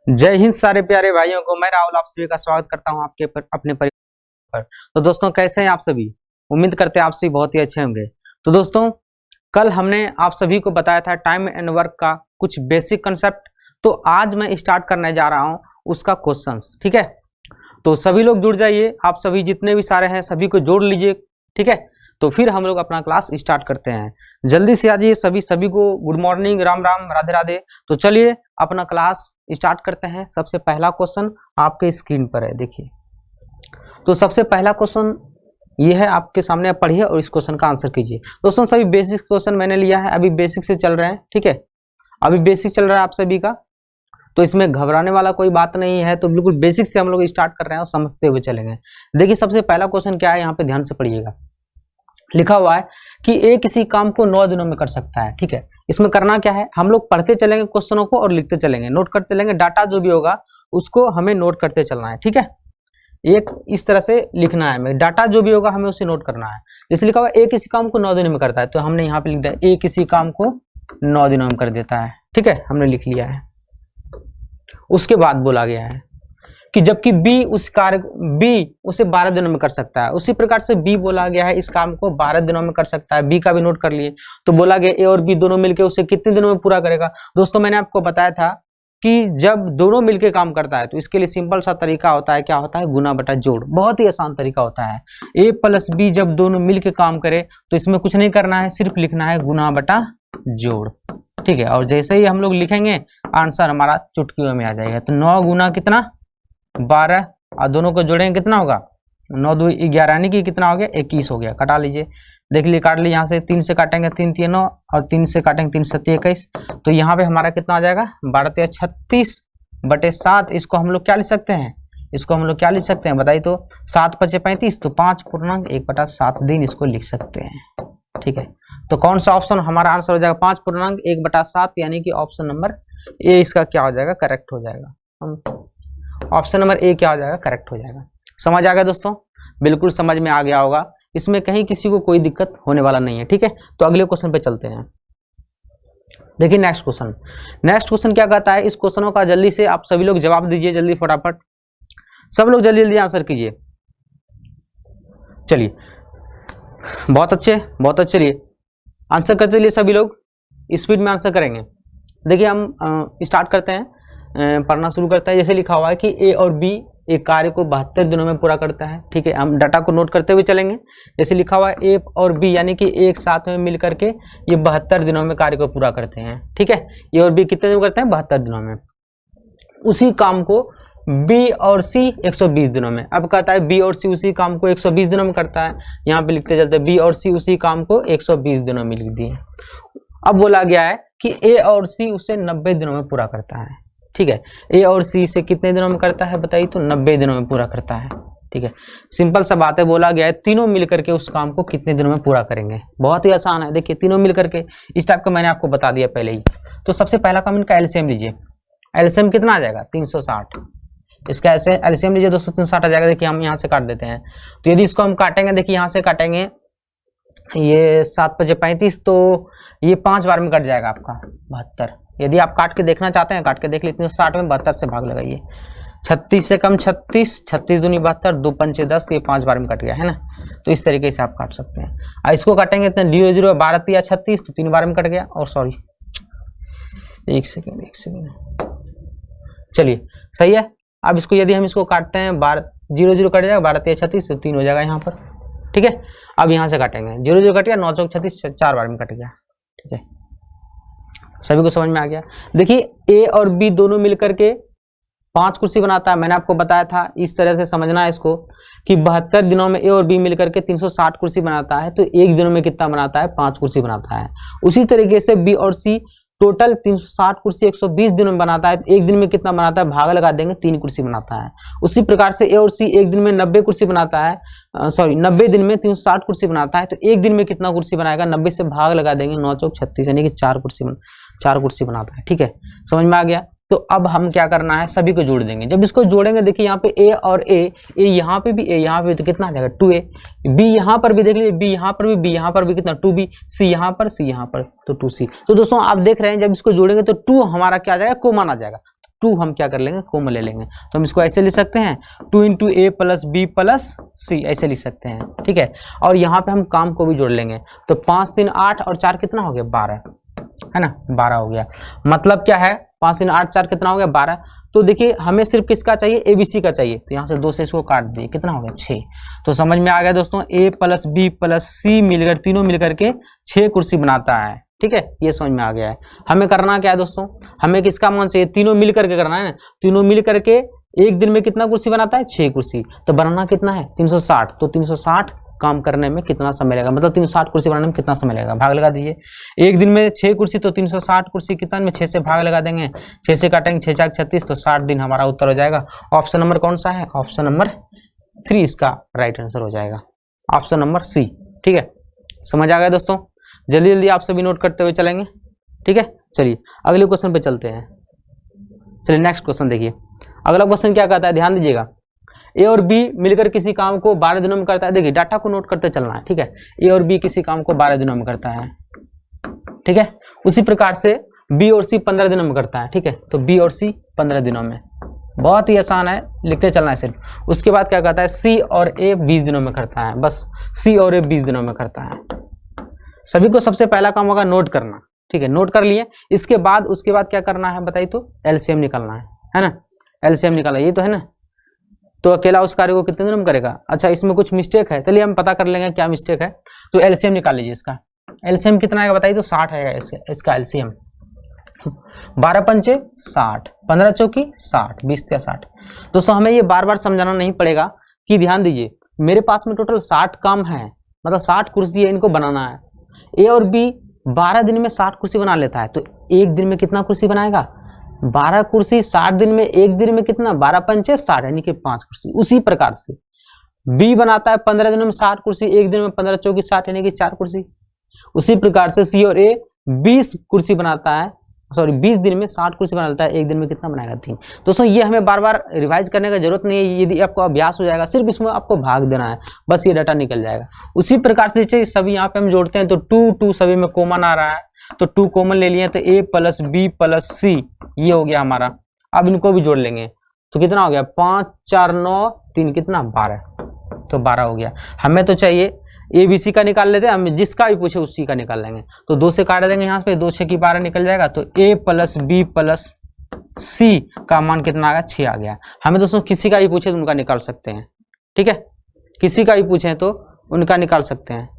जय हिंद सारे प्यारे भाइयों को। मैं राहुल आप सभी का स्वागत करता हूं आपके अपने परिवार पर। तो दोस्तों कैसे हैं आप सभी? उम्मीद करते हैं आप सभी बहुत ही अच्छे होंगे। तो दोस्तों कल हमने आप सभी को बताया था टाइम एंड वर्क का कुछ बेसिक कंसेप्ट। तो आज मैं स्टार्ट करने जा रहा हूं उसका क्वेश्चंस। ठीक है, तो सभी लोग जुड़ जाइए, आप सभी जितने भी सारे हैं सभी को जोड़ लीजिए। ठीक है, तो फिर हम लोग अपना क्लास स्टार्ट करते हैं। जल्दी से आ जाइए सभी को गुड मॉर्निंग, राम राम, राधे राधे। तो चलिए अपना क्लास स्टार्ट करते हैं। सबसे पहला क्वेश्चन आपके स्क्रीन पर है, देखिए। तो सबसे पहला क्वेश्चन ये है आपके सामने, आप पढ़िए और इस क्वेश्चन का आंसर कीजिए। दोस्तों सभी बेसिक क्वेश्चन मैंने लिया है, अभी बेसिक से चल रहे हैं। ठीक है, अभी बेसिक चल रहा है आप सभी का, तो इसमें घबराने वाला कोई बात नहीं है। तो बिल्कुल बेसिक से हम लोग स्टार्ट कर रहे हैं और समझते हुए चलेंगे। देखिए सबसे पहला क्वेश्चन क्या है, यहाँ पे ध्यान से पढ़िएगा। लिखा हुआ है कि ए किसी काम को 9 दिनों में कर सकता है। ठीक है, इसमें करना क्या है, हम लोग पढ़ते चलेंगे क्वेश्चनों को और लिखते चलेंगे, नोट करते चलेंगे। डाटा जो भी होगा उसको हमें नोट करते चलना है। ठीक है, एक इस तरह से लिखना है, हमें डाटा जो भी होगा हमें उसे नोट करना है। जैसे लिखा हुआ है ए किसी काम को 9 दिनों में करता है, तो हमने यहाँ पे लिख दिया ए किसी काम को 9 दिनों में कर देता है। ठीक है, हमने लिख लिया है। उसके बाद बोला गया है कि जबकि बी उस कार्य बी उसे 12 दिनों में कर सकता है, उसी प्रकार से बी बोला गया है इस काम को 12 दिनों में कर सकता है। बी का भी नोट कर लिए। तो बोला गया ए और बी दोनों मिलकर उसे कितने दिनों में पूरा करेगा। दोस्तों मैंने आपको बताया था कि जब दोनों मिलकर काम करता है तो इसके लिए सिंपल सा तरीका होता है, क्या होता है, गुना बटा जोड़। बहुत ही आसान तरीका होता है। ए प्लस बी जब दोनों मिलकर काम करे तो इसमें कुछ नहीं करना है, सिर्फ लिखना है गुना बटा जोड़। ठीक है, और जैसे ही हम लोग लिखेंगे आंसर हमारा चुटकियों में आ जाएगा। तो 9 गुना कितना 12, और दोनों को जोड़ेंगे कितना होगा 9 2 11, यानी कि कितना हो गया 21 हो गया। कटा लीजिए, देख लीजिए, काट लीजिए। यहाँ से 3 से काटेंगे 3 3 9, और 3 से काटेंगे 3 7 21। तो यहाँ पे हमारा कितना आ जाएगा 12 3 36 बटे 7। इसको हम लोग क्या लिख सकते हैं, इसको हम लोग क्या लिख सकते हैं बताइए। तो 7 5 35, तो 5.1/7 दिन इसको लिख सकते हैं। ठीक है, तो कौन सा ऑप्शन हमारा आंसर हो जाएगा 5.1/7, यानी कि ऑप्शन नंबर ए इसका क्या हो जाएगा, करेक्ट हो जाएगा। ऑप्शन नंबर ए क्या हो जाएगा, करेक्ट हो जाएगा। समझ आ गया दोस्तों, बिल्कुल समझ में आ गया होगा। इसमें कहीं किसी को कोई दिक्कत होने वाला नहीं है। ठीक है, तो अगले क्वेश्चन पे चलते हैं। देखिए नेक्स्ट क्वेश्चन क्या कहता है, इस क्वेश्चनों का जल्दी से आप सभी लोग जवाब दीजिए, जल्दी फटाफट सब लोग जल्दी जल्दी आंसर कीजिए। चलिए बहुत अच्छे चलिए आंसर करते लिए सभी लोग स्पीड में आंसर करेंगे। देखिए हम स्टार्ट करते हैं, पढ़ना शुरू करता है। जैसे लिखा हुआ है कि ए और बी एक कार्य को 72 दिनों में पूरा करता है। ठीक है, हम डाटा को नोट करते हुए चलेंगे। जैसे लिखा हुआ है ए और बी यानी कि एक साथ में मिल करके ये 72 दिनों में कार्य को पूरा करते हैं। ठीक है, ए और बी कितने दिन करते हैं 72 दिनों में। उसी काम को बी और सी 120 दिनों में। अब कहता है बी और सी उसी काम को 120 दिनों में करता है। यहाँ पे लिखते चलते बी और सी उसी काम को 120 दिनों में लिख दिए। अब बोला गया है कि ए और सी उसे 90 दिनों में पूरा करता है। ठीक है, ए और सी से कितने दिनों में करता है बताइए, तो 90 दिनों में पूरा करता है। ठीक है, सिंपल सा बात है। बोला गया है तीनों मिलकर के उस काम को कितने दिनों में पूरा करेंगे। बहुत ही आसान है, देखिए तीनों मिलकर के इस टाइप का मैंने आपको बता दिया पहले ही। तो सबसे पहला काम इनका एलसीएम लीजिए। एलसीएम कितना आ जाएगा 360। इसका ऐसे एलसीएम लीजिए 260 आ जाएगा। देखिए हम यहाँ से काट देते हैं, तो यदि इसको हम काटेंगे, देखिए यहाँ से काटेंगे ये 7 5 35, तो ये 5 बार में कट जाएगा आपका 72। यदि आप काट के देखना चाहते हैं काट के देख लीजिए। 360 में 72 से भाग लगाइए। 36 से कम 36, 36 दूनी 72, 2 पंचे 10, ये 5 बार में कट गया है ना। तो इस तरीके से आप काट सकते हैं। और इसको काटेंगे इतने 0 0 12 3 36, तो 3 बार में कट गया। और सॉरी एक सेकेंड चलिए सही है। अब इसको यदि हम इसको काटते हैं 0 0 कट जाएगा, 12 3 36, तो 3 हो जाएगा यहाँ पर। ठीक है, अब यहाँ से काटेंगे 0 0 कट गया, 9 4 36, 4 बार में कट गया। ठीक है, सभी को समझ में आ गया। देखिए ए और बी दोनों मिलकर के 5 कुर्सी बनाता है। मैंने आपको बताया था इस तरह से समझना है इसको कि 72 दिनों में ए और बी मिलकर के 360 कुर्सी बनाता है। तो एक दिनों में कितना बनाता है 5 कुर्सी बनाता है। उसी तरीके से बी और सी टोटल 360 कुर्सी 120 दिनों में बनाता है। तो एक दिन में कितना बनाता है, भाग लगा देंगे 3 कुर्सी बनाता है। उसी प्रकार से ए और सी एक दिन में 90 कुर्सी बनाता है, 90 दिन में 360 कुर्सी बनाता है। तो एक दिन में कितना कुर्सी बनाएगा, 90 से भाग लगा देंगे 9 4 36, यानी कि 4 कुर्सी बनाता है। ठीक है, समझ में आ गया। तो अब हम क्या करना है, सभी को जोड़ देंगे। जब इसको जोड़ेंगे देखिए यहाँ पे ए और ए यहाँ पे भी ए यहाँ पे, तो कितना आ जाएगा 2a। बी यहाँ पर भी देख लीजिए, बी यहाँ पर भी, बी यहाँ पर भी कितना 2b, सी यहाँ पर, सी यहाँ पर, तो 2c। तो दोस्तों आप देख रहे हैं जब इसको जोड़ेंगे तो 2 हमारा क्या आ जाएगा, कॉमन आ जाएगा। 2 हम क्या कर लेंगे, कॉमन ले लेंगे। तो हम इसको ऐसे लिख सकते हैं 2 इंटू ए प्लस बी प्लस सी, ऐसे लिख सकते हैं, ठीक है। और यहाँ पे हम काम को भी जोड़ लेंगे, तो 5 3 8 और 4 कितना हो गया, 12, है ना, 12 हो गया। मतलब क्या है, 5 3 8 4 कितना हो गया, 12। तो देखिए हमें सिर्फ किसका चाहिए, एबीसी का चाहिए, तो यहाँ से 2 से इसको काट दिए, कितना हो गया, 6। तो समझ में आ गया दोस्तों, ए प्लस बी प्लस सी मिलकर, तीनों मिलकर के 6 कुर्सी बनाता है, ठीक है, ये समझ में आ गया है। हमें करना क्या है दोस्तों, हमें किसका मान चाहिए, तीनों मिल करके करना है ना, तीनों मिल करके एक दिन में कितना कुर्सी बनाता है, 6 कुर्सी। तो बनाना कितना है, 360, तो 360 काम करने में कितना समय लगेगा, मतलब 360 कुर्सी बनाने में कितना समय लगेगा, भाग लगा दीजिए। एक दिन में 6 कुर्सी, तो 360 कुर्सी कितना में 6 से भाग लगा देंगे, 6 से काटेंगे, 6 4 36, तो 60 दिन हमारा उत्तर हो जाएगा। ऑप्शन नंबर कौन सा है, ऑप्शन नंबर 3 इसका राइट आंसर हो जाएगा, ऑप्शन नंबर सी, ठीक है। समझ आ गया दोस्तों, जल्दी जल्दी आप सभी नोट करते हुए चलेंगे, ठीक है। चलिए अगले क्वेश्चन पे चलते हैं। चलिए नेक्स्ट क्वेश्चन देखिए, अगला क्वेश्चन क्या कहता है, ध्यान दीजिएगा। ए और बी मिलकर किसी काम को 12 दिनों में करता है, देखिए डाटा को नोट करते चलना है, ठीक है। ए और बी किसी काम को 12 दिनों में करता है, ठीक है। उसी प्रकार से बी और सी 15 दिनों में करता है, ठीक है। तो बी और सी 15 दिनों में, बहुत ही आसान है, लिखते चलना है सिर्फ। उसके बाद क्या कहता है, सी और ए 20 दिनों में करता है, बस सी और ए 20 दिनों में करता है। सभी को सबसे पहला काम होगा नोट करना, ठीक है, नोट कर लिए। इसके बाद उसके बाद क्या करना है बताइए, तो एलसीएम निकालना है ना, एलसीएम निकालना, ये तो है ना। तो अकेला उस कार्य को कितने दिनों में करेगा, अच्छा इसमें कुछ मिस्टेक है, चलिए हम पता कर लेंगे क्या मिस्टेक है। तो एलसीएम निकाल लीजिए, इसका एलसीएम कितना आएगा बताइए, तो 60 आएगा इसका एलसीएम। 12 पंचे 60, 15 चौकी 60, 20 या 60। दोस्तों हमें ये बार बार समझाना नहीं पड़ेगा कि ध्यान दीजिए, मेरे पास में टोटल 60 काम है, मतलब 60 कुर्सी है, इनको बनाना है। ए और बी 12 दिन में 60 कुर्सी बना लेता है, तो एक दिन में कितना कुर्सी बनाएगा, 12 कुर्सी 60 दिन में, एक दिन में कितना, 12 पंचे 60, यानी कि 5 कुर्सी। उसी प्रकार से बी बनाता है 15 दिनों में 60 कुर्सी, एक दिन में 15 चौकी 60, यानी कि 4 कुर्सी। उसी प्रकार से सी और ए 20 कुर्सी बनाता है, सॉरी 20 दिन में 60 कुर्सी बना लेता है, एक दिन में कितना बनाएगा, 3। दोस्तों ये हमें बार बार रिवाइज करने का जरूरत नहीं है, यदि आपको अभ्यास हो जाएगा, सिर्फ इसमें आपको भाग देना है, बस ये डाटा निकल जाएगा। उसी प्रकार से सभी यहाँ पे हम जोड़ते हैं, तो 2 सभी में कॉमन आ रहा है, तो 2 कॉमन ले लिए, तो ए प्लस बी प्लस सी ये हो गया हमारा। अब इनको भी जोड़ लेंगे, तो कितना हो गया, 5 4 9 3 कितना, 12, तो 12 हो गया। हमें तो चाहिए ए बी सी का निकाल लेते हैं, हम जिसका भी पूछे उसी का निकाल लेंगे, तो 2 से काट देंगे यहाँ पे, 2 6 की 12 निकल जाएगा, तो ए प्लस बी प्लस सी का मान कितना आ गया, 6 आ गया। हमें दोस्तों किसी का भी पूछे तो उनका निकाल सकते हैं, ठीक है, किसी का भी पूछे तो उनका निकाल सकते हैं।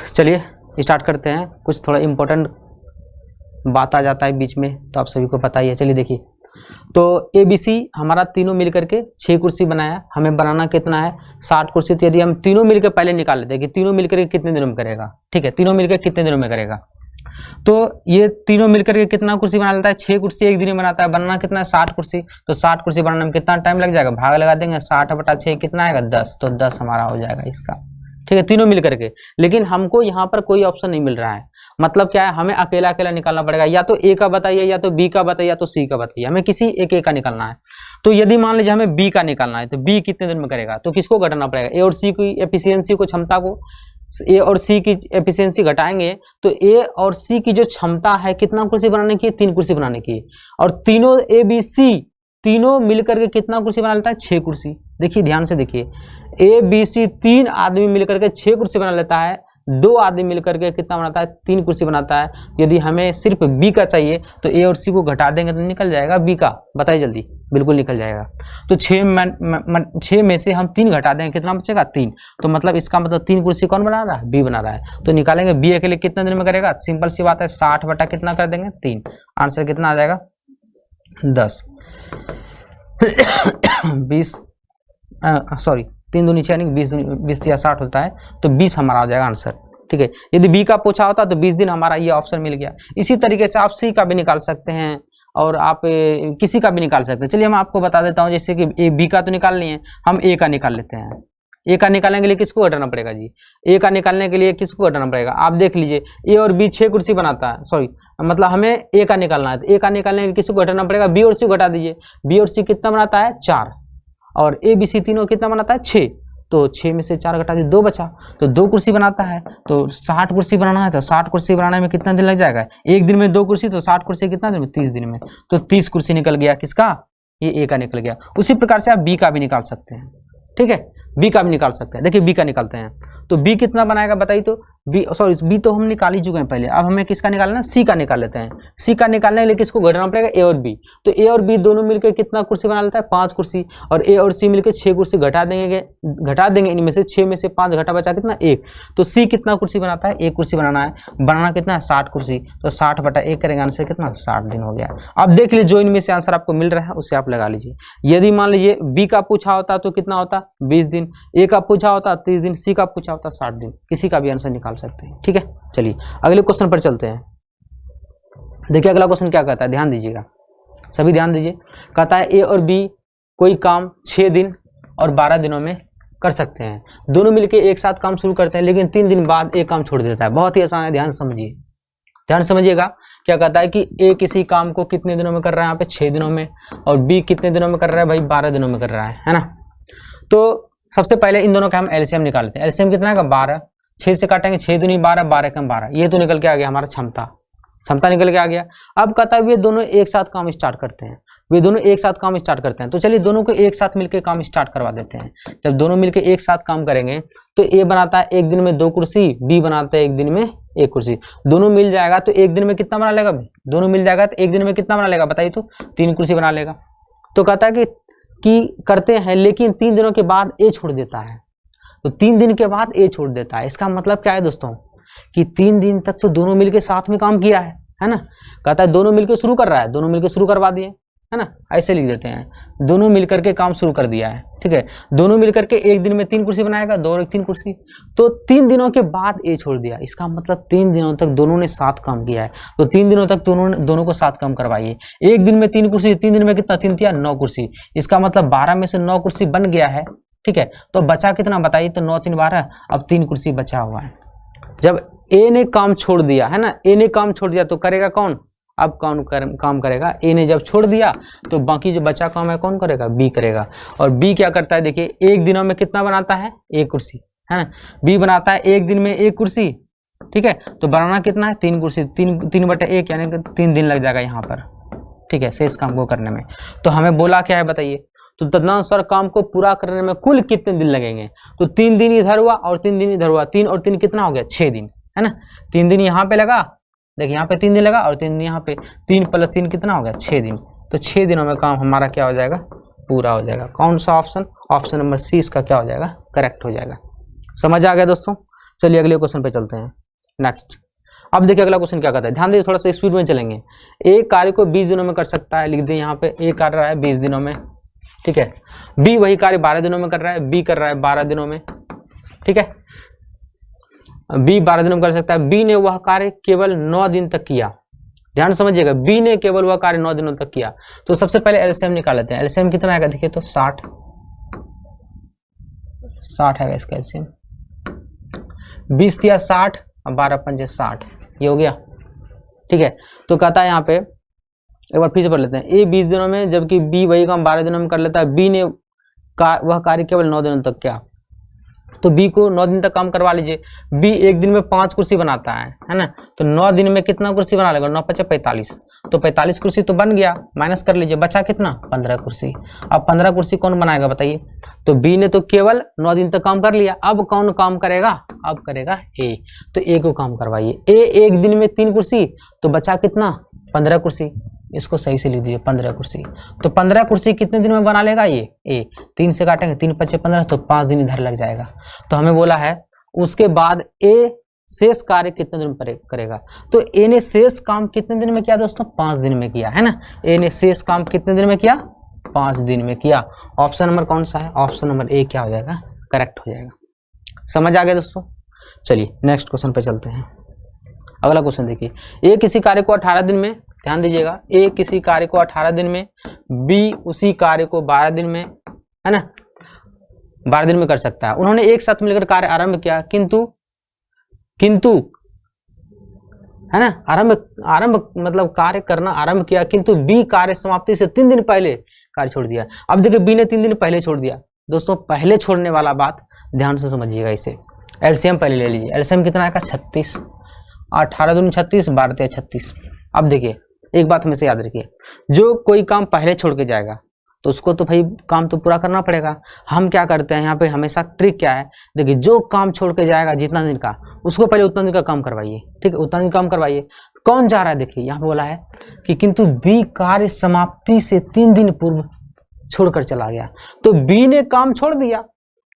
चलिए स्टार्ट करते हैं, कुछ थोड़ा इम्पोर्टेंट बात आ जाता है बीच में, तो आप सभी को पता ही है। चलिए देखिए, तो ए बी सी हमारा तीनों मिलकर के 6 कुर्सी बनाया, हमें बनाना कितना है, 60 कुर्सी। तो यदि हम तीनों मिलकर पहले निकाल लेते हैं कि तीनों मिलकर के कितने दिनों में करेगा, ठीक है, तीनों मिलकर कितने दिनों में करेगा, तो ये तीनों मिलकर के कितना कुर्सी बना लेता है, 6 कुर्सी एक दिन में बनाता है। बनाना कितना है, 60 कुर्सी, तो 60 कुर्सी बनाने में कितना टाइम लग जाएगा, भाग लगा देंगे, 60/6 कितना आएगा, 10, तो 10 हमारा हो जाएगा इसका, ठीक है, तीनों मिलकर के। लेकिन हमको यहाँ पर कोई ऑप्शन नहीं मिल रहा है, मतलब क्या है, हमें अकेला अकेला निकालना पड़ेगा, या तो ए का बताइए, या तो बी का बताइए, या तो सी का बताइए, हमें किसी एक का निकालना है। तो यदि मान लीजिए हमें बी का निकालना है, तो बी कितने दिन में करेगा, तो किसको घटाना पड़ेगा, ए और सी की एफिशिएंसी को, क्षमता को, ए और सी की एफिशिएंसी घटाएंगे, तो ए और सी की जो क्षमता है कितना कुर्सी बनाने की, 3 कुर्सी बनाने की, और तीनों ए बी सी तीनों मिलकर के कितना कुर्सी बना लेता है, 6 कुर्सी। देखिए ध्यान से देखिए, ए बी सी 3 आदमी मिलकर के 6 कुर्सी बना लेता है, 2 आदमी मिलकर के कितना बनाता है, 3 कुर्सी बनाता है। यदि हमें सिर्फ बी का चाहिए, तो ए और सी को घटा देंगे तो निकल जाएगा बी का, बताइए जल्दी, बिल्कुल निकल जाएगा। तो 6 में से हम 3 घटा देंगे, कितना बचेगा, 3। तो मतलब इसका मतलब 3 कुर्सी कौन बना रहा है, बी बना रहा है। तो निकालेंगे बी अकेले कितने दिन में करेगा, सिंपल सी बात है, 60 बटा कितना कर देंगे, 3। आंसर कितना आ जाएगा, 10 20, सॉरी 3 दूनी 6 यानी 20 या 60 होता है, तो 20 हमारा आ जाएगा आंसर, ठीक है। यदि बी का पूछा होता तो 20 दिन हमारा ये ऑप्शन मिल गया। इसी तरीके से आप सी का भी निकाल सकते हैं, और आप किसी का भी निकाल सकते हैं। चलिए हम आपको बता देता हूं, जैसे कि ए बी का तो निकाल लिए, हम ए का निकाल लेते हैं। ए का निकालने के लिए किसको घटाना पड़ेगा जी, ए का निकालने के लिए किसको घटाना पड़ेगा, आप देख लीजिए ए और बी 6 कुर्सी बनाता है, सॉरी मतलब हमें ए का निकालना है, तो ए का निकालने के लिए किसको घटाना पड़ेगा, बी और सी को घटा दीजिए। बी और सी कितना बनाता है 4, और ए बी सी तीनों कितना बनाता है 6, तो 6 में से 4 घटा दिए 2 बचा, तो 2 कुर्सी बनाता है, तो 60 कुर्सी बनाना है, तो 60 कुर्सी बनाने में कितना दिन लग जाएगा, एक दिन में 2 कुर्सी, तो 60 कुर्सी कितना दिन में 30 दिन में, तो 30 कुर्सी निकल गया किसका, ये ए का निकल गया। उसी प्रकार से आप बी का भी निकाल सकते हैं, ठीक है, बी का भी निकाल सकते हैं। देखिए बी का निकालते हैं, तो बी कितना बनाएगा बताइए, तो बी सॉरी बी तो हम निकाल ही चुके हैं पहले, अब हमें किसका निकालना है, सी का निकाल लेते हैं। सी का निकालने के लिए किसको घटाना पड़ेगा, ए और बी, तो ए और बी दोनों मिलकर कितना कुर्सी बना लेता है 5 कुर्सी, और ए और सी मिलकर 6 कुर्सी घटा देंगे इनमें से 6 में से 5 घटा बचा कितना 1, तो सी कितना कुर्सी बनाता है, 1 कुर्सी बनाना है, बनाना कितना है 60 कुर्सी, तो 60 बटा 1 करेंगे, आंसर कितना 60 दिन हो गया। अब देख लीजिए जो इनमें से आंसर आपको मिल रहा है उसे आप लगा लीजिए। यदि मान लीजिए बी का पूछा होता तो कितना होता 20 दिन, ए का पूछा होता 30 दिन, सी का पूछा होता 60 दिन, किसी का भी आंसर निकाल सकते हैं, ठीक है। चलिए अगले क्वेश्चन पर चलते हैं। देखिए अगला क्वेश्चन क्या कहता है, ध्यान दीजिएगा, सभी ध्यान दीजिए। कहता है ए और बी कोई काम 6 दिन और 12 दिनों में कर सकते हैं, दोनों मिलकर एक साथ काम शुरू करते हैं, लेकिन 3 दिन बाद एक काम छोड़ देता है। बहुत ही आसान है, ध्यान समझिए, ध्यान समझिएगा। क्या कहता है कि ए किसी काम को कितने दिनों में कर रहा है, यहाँ पे 6 दिनों में, और बी कितने दिनों में कर रहा है भाई 12 दिनों में कर रहा है ना। तो सबसे पहले इन दोनों का हम एलसीएम निकालते हैं। एलसीएम कितना है 12, 6 से काटेंगे 6 दूनी 12, 12 कम 12, ये तो निकल के आ गया हमारा क्षमता निकल के आ गया। अब कहता है वे दोनों एक साथ काम स्टार्ट करते हैं, वे दोनों एक साथ काम स्टार्ट करते हैं, तो चलिए दोनों को एक साथ मिलकर काम स्टार्ट करवा देते हैं। जब दोनों मिलकर एक साथ काम करेंगे तो ए बनाता है एक दिन में 2 कुर्सी, बी बनाता है एक दिन में 1 कुर्सी, दोनों मिल जाएगा तो एक दिन में कितना बना लेगा, दोनों मिल जाएगा तो एक दिन में कितना बना लेगा बताइए, तो 3 कुर्सी बना लेगा। तो कहता है कि करते हैं, लेकिन 3 दिनों के बाद ए छोड़ देता है, तो 3 दिन के बाद ए छोड़ देता है। इसका मतलब क्या है दोस्तों कि 3 दिन तक तो दोनों मिलके साथ में काम किया है ना। कहता है दोनों मिलके शुरू कर रहा है, दोनों मिलके शुरू करवा दिए, है ना, ऐसे लिख देते हैं, दोनों मिलकर के काम शुरू कर दिया है, ठीक है। दोनों मिलकर के एक दिन में 3 कुर्सी बनाएगा, 2 और 1 3 कुर्सी, तो 3 दिनों के बाद ए छोड़ दिया। इसका मतलब 3 दिनों तक दोनों ने साथ काम किया है, तो 3 दिनों तक दोनों को साथ काम करवाइए। एक दिन में 3 कुर्सी, 3 दिन में कितना 3 दिया 9 कुर्सी, इसका मतलब 12 में से 9 कुर्सी बन गया है, ठीक है। तो बचा कितना बताइए, तो 9 3 12, अब 3 कुर्सी बचा हुआ है। जब ए ने काम छोड़ दिया है ना, ए ने काम छोड़ दिया तो करेगा कौन, अब कौन काम करेगा, ए ने जब छोड़ दिया तो बाकी जो बचा काम है कौन करेगा, बी करेगा। और बी क्या करता है, देखिए एक दिनों में कितना बनाता है 1 कुर्सी, है ना, बी बनाता है एक दिन में 1 कुर्सी, ठीक है। तो बनाना कितना है 3 कुर्सी, 3 बटे 1 यानी कि 3 दिन लग जाएगा यहाँ पर, ठीक है, शेष काम को करने में। तो हमें बोला क्या है बताइए, तो तदनुसार काम को पूरा करने में कुल कितने दिन लगेंगे, तो 3 दिन इधर हुआ और 3 दिन इधर हुआ, 3 और 3 कितना हो गया 6 दिन, है ना। 3 दिन यहाँ पे लगा, देखिए यहाँ पे 3 दिन लगा और 3 दिन यहाँ पे, 3 + 3 कितना हो गया 6 दिन, तो 6 दिनों में काम हमारा क्या हो जाएगा, पूरा हो जाएगा। कौन सा ऑप्शन, ऑप्शन नंबर सी इसका क्या हो जाएगा, करेक्ट हो जाएगा। समझ आ गया दोस्तों। चलिए अगले क्वेश्चन पे चलते हैं, नेक्स्ट। अब देखिए अगला क्वेश्चन क्या कहता है, ध्यान दीजिए, थोड़ा सा स्पीड में चलेंगे। एक कार्य को 20 दिनों में कर सकता है, लिख दें यहाँ पे ए कर रहा है 20 दिनों में, ठीक है। बी वही कार्य 12 दिनों में कर रहा है, बी कर रहा है 12 दिनों में, ठीक है। बी 12 दिनों में कर सकता है, बी ने वह कार्य केवल 9 दिन तक किया। ध्यान समझिएगा, बी ने केवल वह कार्य 9 दिनों तक किया। तो सबसे पहले एलसीएम निकाल लेते हैं। एलसीएम कितना आएगा देखिए, तो 60 आएगा इसका एलसीएम। 20 दिया 60 और 12 पंजे 60, ये हो गया, ठीक है। तो कहता है यहाँ पे एक बार फिर से पढ़ लेते हैं, ए 20 दिनों में, जबकि बी वही काम 12 दिनों में कर लेता है। बी ने वह कार्य केवल 9 दिनों तक किया, तो बी को 9 दिन तक काम करवा लीजिए। बी एक दिन में 5 कुर्सी बनाता है ना, तो 9 दिन में कितना कुर्सी बना लेगा, 9 × 5 = 45, तो 45 कुर्सी तो बन गया, माइनस कर लीजिए, बचा कितना 15 कुर्सी। अब 15 कुर्सी कौन बनाएगा बताइए, तो बी ने तो केवल 9 दिन तक काम कर लिया, अब कौन काम करेगा, अब करेगा ए, तो ए को काम करवाइए। ए एक दिन में 3 कुर्सी, तो बचा कितना 15 कुर्सी, इसको सही से लिख दीजिए 15 कुर्सी। तो 15 कुर्सी कितने दिन में बना लेगा ये ए, 3 से काटेंगे 3 × 5 = 15, तो 5 दिन इधर लग जाएगा। तो हमें बोला है उसके बाद ए शेष कार्य कितने दिन में करेगा, तो ए ने शेष काम कितने दिन में किया दोस्तों, 5 दिन में किया, है ना। ए ने शेष काम कितने दिन में किया, 5 दिन में किया। ऑप्शन नंबर कौन सा है, ऑप्शन नंबर ए क्या हो जाएगा, करेक्ट हो जाएगा। समझ आ गया दोस्तों। चलिए नेक्स्ट क्वेश्चन पे चलते हैं। अगला क्वेश्चन देखिए, ए किसी कार्य को 18 दिन में, ध्यान दीजिएगा, ए किसी कार्य को 18 दिन में, बी उसी कार्य को 12 दिन में, है ना, 12 दिन में कर सकता है। उन्होंने एक साथ मिलकर कार्य आरंभ किया, किंतु है ना, आरंभ मतलब कार्य करना आरंभ किया, किंतु बी कार्य समाप्ति से 3 दिन पहले कार्य छोड़ दिया। अब देखिए बी ने 3 दिन पहले छोड़ दिया। दोस्तों पहले छोड़ने वाला बात ध्यान से समझिएगा। इसे एलसीएम पहले ले लीजिए। एलसीएम कितना आएगा 36, 18 दूनी 36, 12 तिया 36। अब देखिए एक बात हमेशा याद रखिए, जो कोई काम पहले छोड़ के जाएगा तो उसको तो भाई काम तो पूरा करना पड़ेगा। हम क्या करते हैं यहाँ पे, हमेशा ट्रिक क्या है, देखिए जो काम छोड़ के जाएगा जितना दिन का, उसको पहले उतना दिन का काम करवाइए। ठीक है, उतना दिन काम करवाइए। कौन जा रहा है, देखिए यहाँ पे बोला है कि किंतु बी कार्य समाप्ति से 3 दिन पूर्व छोड़कर चला गया। तो बी ने काम छोड़ दिया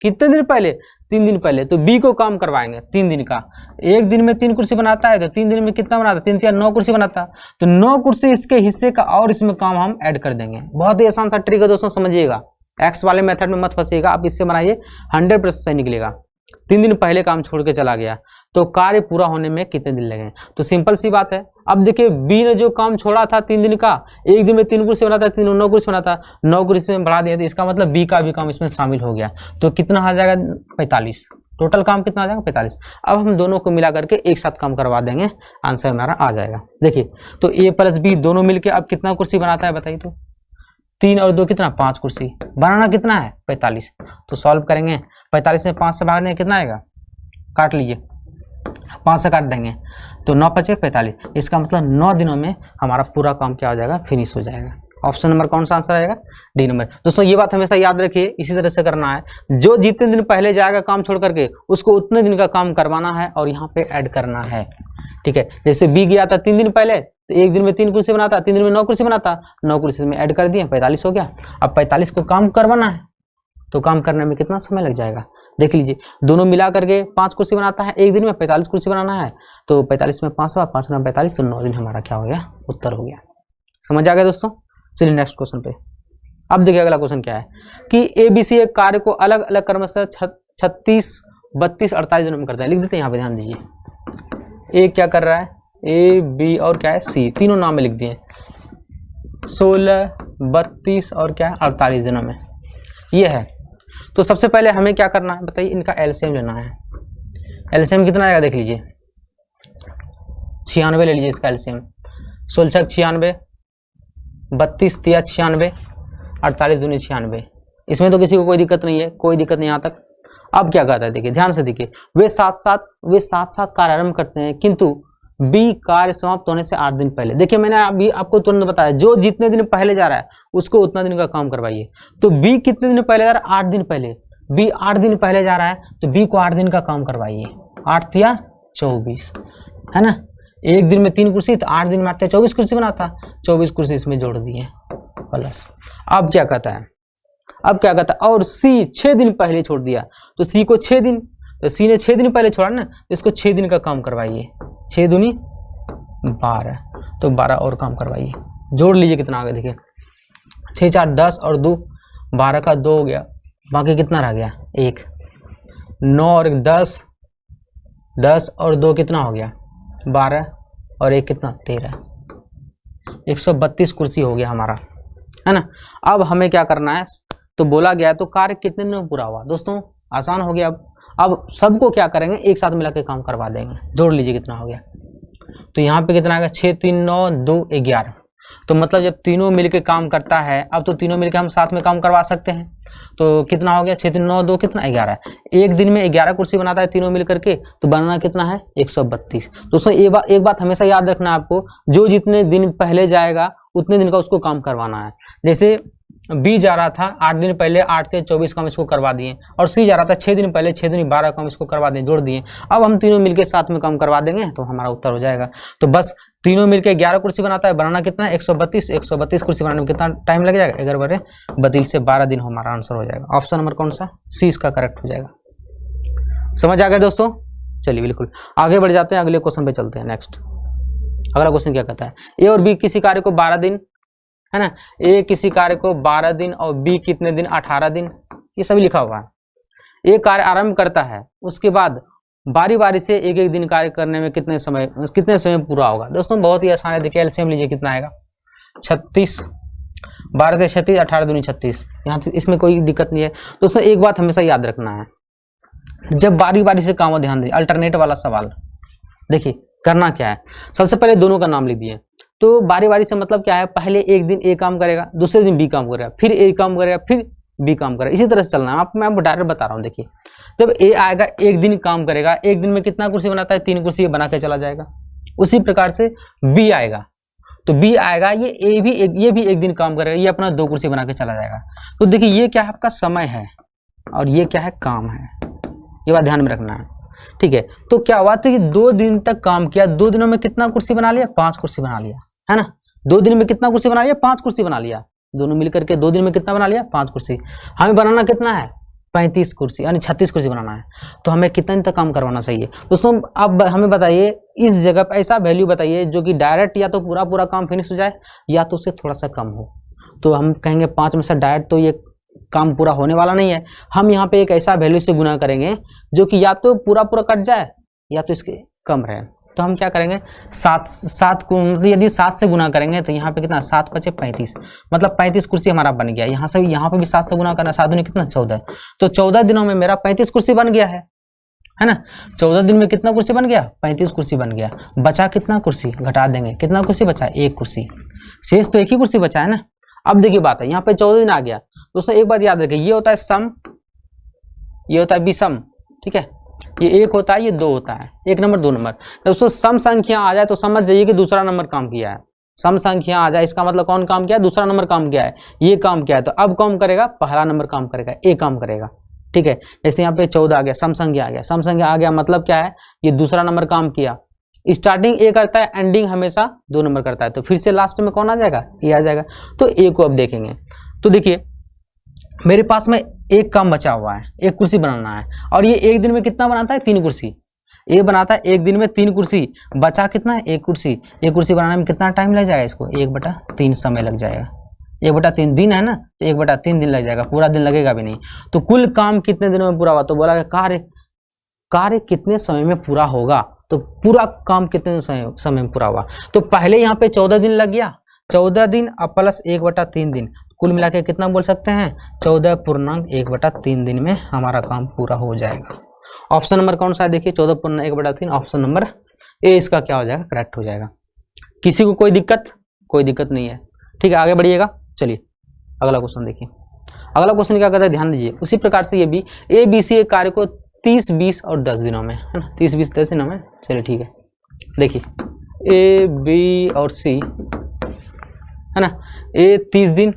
कितने दिन पहले, 3 दिन पहले। तो बी को काम करवाएंगे 3 दिन का। एक दिन में 3 कुर्सी बनाता है तो 3 दिन में कितना बनाता है, 3 या 9 कुर्सी बनाता है। तो 9 कुर्सी इसके हिस्से का और इसमें काम हम ऐड कर देंगे। बहुत ही आसान सा ट्रिक है दोस्तों, समझिएगा। एक्स वाले मेथड में मत फंसिएगा, आप इससे बनाइए 100% सही निकलेगा। 3 दिन पहले काम छोड़ के चला गया तो कार्य पूरा होने में कितने दिन लगे, तो सिंपल सी बात है। अब देखिए बी ने जो काम छोड़ा था 3 दिन का, एक दिन में 3 कुर्सी बनाता, 9 कुर्सी बनाता, 9 कुर्सी में बढ़ा दिया, तो इसका मतलब बी का भी काम इसमें शामिल हो गया। तो कितना आ जाएगा 45, टोटल काम कितना आ जाएगा 45। अब हम दोनों को मिला करके एक साथ काम करवा देंगे, आंसर हमारा आ जाएगा। देखिए तो ए प्लस बी दोनों मिलके अब कितना कुर्सी बनाता है बताइए, तो 3 और 2 कितना 5 कुर्सी, बनाना कितना है 45। तो सॉल्व करेंगे, 45 में 5 से भागने कितना आएगा, काट लीजिए, 5 से काट देंगे तो 9 × 5 = 45। इसका मतलब 9 दिनों में हमारा पूरा काम क्या हो जाएगा, फिनिश हो जाएगा। ऑप्शन नंबर कौन सा आंसर आएगा, डी नंबर। दोस्तों ये बात हमेशा याद रखिए, इसी तरह से करना है। जो जितने दिन पहले जाएगा काम छोड़ करके, उसको उतने दिन का काम करवाना है और यहाँ पे ऐड करना है। ठीक है, जैसे बी गया था 3 दिन पहले, तो एक दिन में 3 कुर्सी बनाता, 3 दिन में 9 कुर्सी बनाता, 9 कुर्सी में ऐड कर दिए 45 हो गया। अब 45 को काम करवाना है तो काम करने में कितना समय लग जाएगा, देख लीजिए। दोनों मिला करके 5 कुर्सी बनाता है, एक दिन में 45 कुर्सी बनाना है, तो 45 में 5 हुआ, 5 में 45, तो 9 दिन हमारा क्या हो गया, उत्तर हो गया। समझ आ गया दोस्तों। चलिए नेक्स्ट क्वेश्चन पे। अब देखिए अगला क्वेश्चन क्या है कि ए बी सी एक कार्य को अलग अलग क्रम से 36, 32, 48 दिनों में करता है। लिख देते हैं यहाँ पे, ध्यान दीजिए। ए क्या कर रहा है, ए बी और क्या है सी, तीनों नाम में लिख दिए। 16, 32 और क्या है 48 दिनों में ये है। तो सबसे पहले हमें क्या करना है बताइए, इनका एलसीएम लेना है। एलसीएम कितना आएगा देख लीजिए, 96 ले लीजिए इसका एलसीएम। 16 × 96, 32 × 96, 48 दूनी 96। इसमें तो किसी को कोई दिक्कत नहीं है, कोई दिक्कत नहीं यहाँ तक। अब क्या कहता है देखिए, ध्यान से देखिए, वे साथ साथ कार्य आरंभ करते हैं, किंतु बी कार्य समाप्त होने से 8 दिन पहले। देखिए मैंने अभी आपको तुरंत बताया, जो जितने दिन पहले जा रहा है उसको उतना दिन का काम करवाइए। तो बी कितने दिन पहले जा रहा है, 8 दिन पहले। बी 8 दिन पहले जा रहा है तो बी को 8 दिन का काम करवाइए। 8 × 24 है ना, एक दिन में 3 कुर्सी, तो 8 दिन में 24 कुर्सी बनाता, 24 कुर्सी इसमें जोड़ दिए प्लस। अब क्या कहता है, और सी 6 दिन पहले छोड़ दिया, तो सी को 6 दिन, तो सी ने 6 दिन पहले छोड़ा ना, इसको 6 दिन का काम करवाइए। 6 दूनी 12, तो 12 और काम करवाइए। जोड़ लीजिए कितना आ गया देखिए, 6 × 4 = 10 और 2 12 का 2 हो गया, बाकी कितना रह गया 1। 9 और 1 10, 10 और 2 कितना हो गया 12 और 1 कितना 13, 132 कुर्सी हो गया हमारा, है ना। अब हमें क्या करना है, तो बोला गया तो कार्य कितने दिन में पूरा हुआ। दोस्तों आसान हो गया। अब सबको क्या करेंगे, एक साथ मिला के काम करवा देंगे। जोड़ लीजिए कितना हो गया, तो यहाँ पे कितना आ गया 6 × 3 = 9, 2 = 11। तो मतलब जब तीनों मिलके काम करता है, अब तो तीनों मिलके हम साथ में काम करवा सकते हैं। तो कितना हो गया 6 × 3 = 9, 2 कितना 11। एक दिन में 11 कुर्सी बनाता है तीनों मिल करके, तो बनाना कितना है 132। दोस्तों एक बात हमेशा याद रखना है आपको, जो जितने दिन पहले जाएगा उतने दिन का उसको काम करवाना है। जैसे बी जा रहा था 8 दिन पहले, 8 × 24 काम इसको करवा दिए, और सी जा रहा था 6 दिन पहले, 6 दूनी 12 काम इसको करवा दिए, जोड़ दिए। अब हम तीनों मिलके साथ में काम करवा देंगे तो हमारा उत्तर हो जाएगा। तो बस तीनों मिलके 11 कुर्सी बनाता है, बनाना कितना है 132 कुर्सी बनाने में कितना टाइम लग जाएगा, 11 से 12 दिन हमारा आंसर हो जाएगा। ऑप्शन नंबर कौन सा, सी इसका करेक्ट हो जाएगा। समझ आ गया दोस्तों। चलिए बिल्कुल आगे बढ़ जाते हैं, अगले क्वेश्चन पे चलते हैं। नेक्स्ट अगला क्वेश्चन क्या कहता है, ए और बी किसी कार्य को 12 दिन, है ना, ए किसी कार्य को 12 दिन और बी कितने दिन 18 दिन, ये सभी लिखा हुआ है। ए कार्य आरंभ करता है, उसके बाद बारी बारी से एक एक दिन कार्य करने में कितने समय पूरा होगा। दोस्तों बहुत ही आसान है, देखिए एलसीएम लीजिए कितना आएगा 36, 12 से 36, 18 दूनी 36, यहाँ इसमें कोई दिक्कत नहीं है। दोस्तों एक बात हमेशा याद रखना है, जब बारी बारी से काम हो, ध्यान दीजिए, अल्टरनेट वाला सवाल देखिए करना क्या है। सबसे पहले दोनों का नाम लिख दिए, तो बारी बारी से मतलब क्या है, पहले एक दिन ए काम करेगा, दूसरे दिन बी काम करेगा, फिर ए काम करेगा, फिर बी काम करेगा, इसी तरह से चलना है। मैं आपको डायरेक्ट बता रहा हूँ। देखिए जब ए आएगा, एक दिन काम करेगा, एक दिन में कितना कुर्सी बनाता है, 3 कुर्सी बना के चला जाएगा। उसी प्रकार से बी आएगा, तो बी आएगा, ये भी एक दिन काम करेगा, ये अपना 2 कुर्सी बना के चला जाएगा। तो देखिए ये क्या है, आपका समय है, और ये क्या है, काम है। ये बात ध्यान में रखना है, ठीक है। तो क्या हुआ था कि 2 दिन तक काम किया, 2 दिनों में कितना कुर्सी बना लिया, 5 कुर्सी बना लिया, है ना। 2 दिन में कितना कुर्सी बना लिया, 5 कुर्सी बना लिया, दोनों मिलकर के 2 दिन में कितना बना लिया, 5 कुर्सी। हमें बनाना कितना है, 35 कुर्सी, यानी 36 कुर्सी बनाना है। तो हमें कितना दिन तक काम करवाना चाहिए दोस्तों। अब हमें बताइए, इस जगह पर ऐसा वैल्यू बताइए जो कि डायरेक्ट या तो पूरा काम फिनिश हो जाए, या तो उससे थोड़ा सा कम हो। तो हम कहेंगे 5 में से डायरेक्ट तो ये काम पूरा होने वाला नहीं है। हम यहाँ पे एक ऐसा वैल्यू से गुना करेंगे जो कि या तो पूरा कट जाए, या तो इसके कम रहे। तो हम क्या करेंगे, 7 को यदि 7 से गुना करेंगे तो यहाँ पे कितना, 7 × 5 = 35, मतलब 35 कुर्सी हमारा बन गया। यहाँ से यहाँ पे भी 7 से गुना करना, 7 दूनी कितना, 14। तो 14 दिनों में मेरा 35 कुर्सी बन गया है ना। 14 दिन में कितना कुर्सी बन गया, 35 कुर्सी बन गया। बचा कितना कुर्सी, घटा देंगे, कितना कुर्सी बचा, 1 कुर्सी, शेष तो 1 ही कुर्सी बचा है ना। अब देखिए बात है, यहाँ पे 14 दिन आ गया। दोस्तों एक बात याद रखिए, ये होता है सम, ये होता है विषम, ठीक है। ये 1 होता है, ये 2 होता है, 1 नंबर 2 नंबर। दोस्तों सम संख्या आ जाए तो समझ जाइए कि दूसरा नंबर काम किया है। सम संख्या आ जाए इसका मतलब कौन काम किया है, दूसरा नंबर काम किया है, ये काम किया है। तो अब कौन करेगा, पहला नंबर काम करेगा, ए काम करेगा, ठीक है। जैसे यहाँ पे 14 आ गया, सम संख्या आ गया, सम संख्या आ गया मतलब क्या है, ये दूसरा नंबर काम किया। स्टार्टिंग ए करता है, एंडिंग हमेशा 2 नंबर करता है। तो फिर से लास्ट में कौन आ जाएगा, ए आ जाएगा। तो ए को अब देखेंगे, तो देखिए मेरे पास में एक काम बचा हुआ है, 1 कुर्सी बनाना है, और ये एक दिन में कितना बनाता है, 3 कुर्सी। ए बनाता है एक दिन में 3 कुर्सी, बचा कितना है, 1 कुर्सी। 1 कुर्सी बनाने में कितना टाइम लग जाएगा, इसको 1/3 समय लग जाएगा। 1/3 दिन है ना, तो 1/3 दिन लग जाएगा, पूरा दिन लगेगा भी नहीं। तो कुल काम कितने दिनों में पूरा हुआ, तो बोला कार्य कितने समय में पूरा होगा, तो पूरा काम कितने समय में पूरा हुआ। तो पहले यहाँ पे 14 दिन लग गया, 14 दिन अब प्लस 1/3 दिन, कुल मिला के कितना बोल सकते हैं, 14.1/3 दिन में हमारा काम पूरा हो जाएगा। ऑप्शन नंबर कौन सा है, देखिए 14.1/3, ऑप्शन नंबर ए इसका क्या हो जाएगा, करेक्ट हो जाएगा। किसी को कोई दिक्कत नहीं है, ठीक है। आगे बढ़िएगा, चलिए अगला क्वेश्चन देखिए। अगला क्वेश्चन क्या कहता है, ध्यान दीजिए। उसी प्रकार से ये भी ABC एक कार्य को 30, 20 और 10 दिनों में, है ना, 30, 20, 10 दिनों में। चलिए ठीक है, देखिए A, B और C, है ना। A 30 दिन,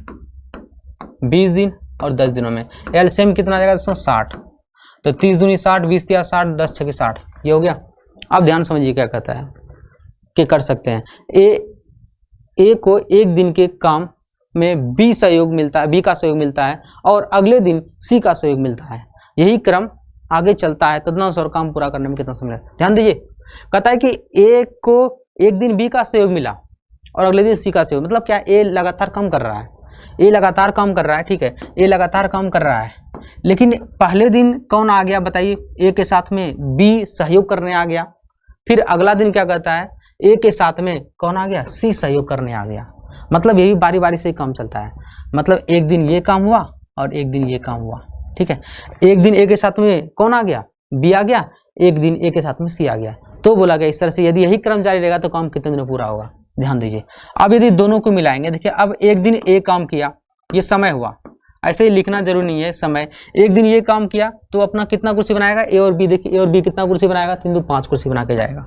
20 दिन और 10 दिनों में। एलसीएम कितना आ जाएगा दोस्तों, 60। तो 30 दूनी 60, 20 या 60, 10 छके 60, ये हो गया। अब ध्यान समझिए क्या कहता है कि कर सकते हैं, ए को एक दिन के काम में बी का सहयोग मिलता है, और अगले दिन सी का सहयोग मिलता है। यही क्रम आगे चलता है, तदनुसार और काम पूरा करने में कितना समय लगता है। ध्यान दीजिए, कहता है कि ए को एक दिन बी का सहयोग मिला और अगले दिन सी का सहयोग, मतलब क्या, ए लगातार काम कर रहा है, ठीक है। ए लगातार काम कर रहा है, लेकिन पहले दिन कौन आ गया बताइए, ए के साथ में बी सहयोग करने आ गया। फिर अगला दिन क्या कहता है, ए के साथ में कौन आ गया, सी सहयोग करने आ गया। मतलब यही बारी बारी से काम चलता है, मतलब एक दिन ये काम हुआ और एक दिन ये काम हुआ, ठीक है। एक दिन ए के साथ में कौन आ गया, बी आ गया, एक दिन ए के साथ में सी आ गया। तो बोला गया इस तरह से यदि यही क्रम जारी रहेगा तो काम कितने दिन में पूरा होगा। ध्यान दीजिए, अब यदि दोनों को मिलाएंगे, देखिए अब एक दिन ए काम किया, ये समय हुआ, ऐसे ही लिखना जरूरी नहीं है समय। एक दिन ये काम किया तो अपना कितना कुर्सी बनाएगा, ए और बी, देखिए ए और बी कितना कुर्सी बनाएगा, 3 2 5 कुर्सी बना के जाएगा,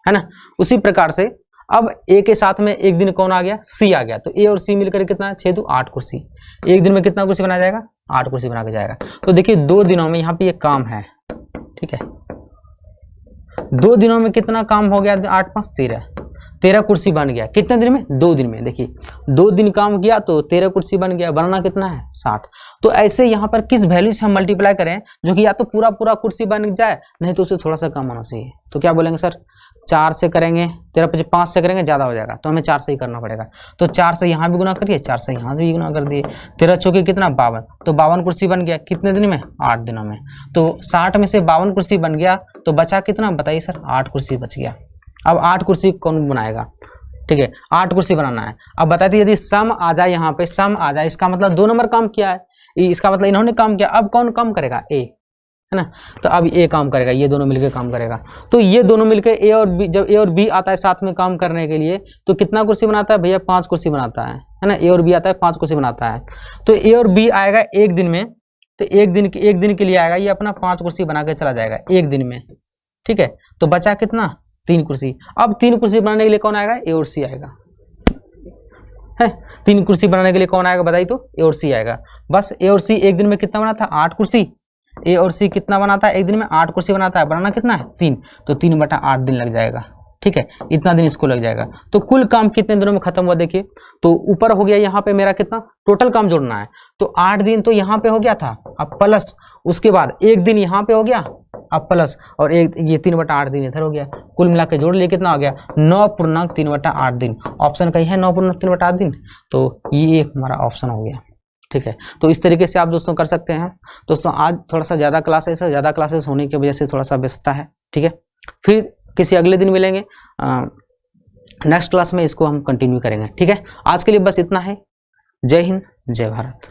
है ना। उसी प्रकार से अब ए के साथ में एक दिन कौन आ गया, सी आ गया, तो ए और सी मिलकर कितना, 6 2 8 कुर्सी। एक दिन में कितना कुर्सी बनाया जाएगा, 8 कुर्सी बना के जाएगा। तो देखिए 2 दिनों में यहाँ पे ये काम है, ठीक है। 2 दिनों में कितना काम हो गया, 8 5 13 कुर्सी बन गया। कितने दिन में, 2 दिन में। देखिए 2 दिन काम किया तो 13 कुर्सी बन गया, बनाना कितना है, 60। तो ऐसे यहाँ पर किस वैल्यू से हम मल्टीप्लाई करें जो कि या तो पूरा कुर्सी बन जाए, नहीं तो उसे थोड़ा सा कम होना चाहिए। तो क्या बोलेंगे सर, 4 से करेंगे, 13 5 5 से करेंगे ज्यादा हो जाएगा, तो हमें 4 से ही करना पड़ेगा। तो 4 से यहाँ भी गुना करिए, 4 से यहाँ भी गुना कर दिए, 13 चौके कितना 52, तो 52 कुर्सी बन गया। कितने दिन में, 8 दिनों में। तो 60 में से 52 कुर्सी बन गया, तो बचा कितना बताइए सर, 8 कुर्सी बच गया। अब 8 कुर्सी कौन बनाएगा, ठीक है, 8 कुर्सी बनाना है। अब बताते यदि सम आ जाए, यहाँ पे सम आ जाए, इसका मतलब 2 नंबर काम किया है, इसका मतलब इन्होंने काम किया। अब कौन काम करेगा? ए, है ना। तो अब ए काम करेगा, ये दोनों मिलके काम करेगा। तो ये दोनों मिलके ए और बी, जब ए और बी आता है साथ में काम करने के लिए, तो कितना कुर्सी बनाता है भैया? 5 कुर्सी बनाता है ना। ए और बी आता है 5 कुर्सी बनाता है। तो ए और बी आएगा एक दिन में, तो एक दिन के लिए आएगा, ये अपना 5 कुर्सी बना के चला जाएगा एक दिन में, ठीक है। तो बचा कितना? 3 कुर्सी। अब 3 कुर्सी बनाने के लिए कौन आएगा? ए और सी आएगा, है। 3 कुर्सी बनाने के लिए कौन आएगा बताइए? तो ए और सी आएगा। बस ए और सी एक दिन में कितना बनाता है? 8 कुर्सी। ए और सी कितना बनाता है? एक दिन में 8 कुर्सी बनाता है। बनाना कितना है? 3। तो 3/8 दिन लग जाएगा, ठीक है। इतना दिन इसको लग जाएगा। तो कुल काम कितने दिनों में खत्म हुआ देखिए। तो ऊपर हो गया यहाँ पे मेरा कितना टोटल काम जोड़ना है, तो 8 दिन तो यहाँ पे हो गया था, अब प्लस उसके बाद एक दिन यहाँ पे हो गया, अब प्लस और एक ये 3/8 दिन इधर हो गया। कुल मिला के जोड़ लिए कितना हो गया? 9.3/8 दिन। ऑप्शन कहीं है 9.3/8 दिन, तो ये एक हमारा ऑप्शन हो गया, ठीक है। तो इस तरीके से आप दोस्तों कर सकते हैं। दोस्तों आज थोड़ा सा ज़्यादा क्लासेस होने की वजह से थोड़ा सा व्यस्तता है, ठीक है। फिर किसी अगले दिन मिलेंगे, नेक्स्ट क्लास में इसको हम कंटिन्यू करेंगे, ठीक है। आज के लिए बस इतना है। जय हिंद, जय भारत।